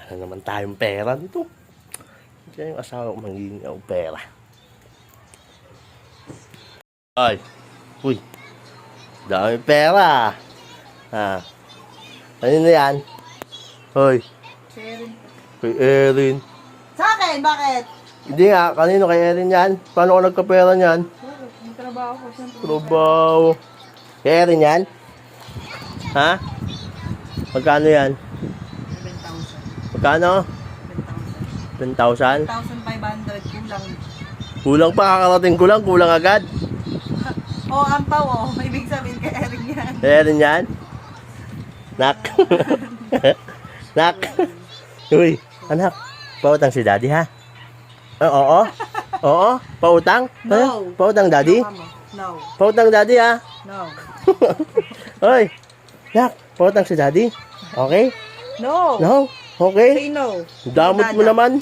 Wala naman tayong pera dito. Kaya yung asawa ko manghihingi ako pera. Ay, uy, dami pera. Ah, ano na yan? Hoy, Sharing. kay Erin. Sa akin, bakit? Hindi nga, kanino kay Erin yan? Paano ko nagkapera niyan? May trabaho ko siyempre. Trabaho. Kay Erin yan? Ha? Magkano yan? 7,000. Magkano? 10,000? 7,000. 1,500 kulang. Kulang pa, kakarating ko lang, kulang agad. Oh, ampaw oh. Ibig sabihin kay Erin yan. Kay Erin yan? Nak. Nak. Uy, anak, pautang si daddy ha? Oo. Oo, pautang? No. Pautang daddy? No. Pautang daddy ha? No. Hoy, nak, pautang si daddy? Okay? No. No? Okay? Say no. Damot mo naman.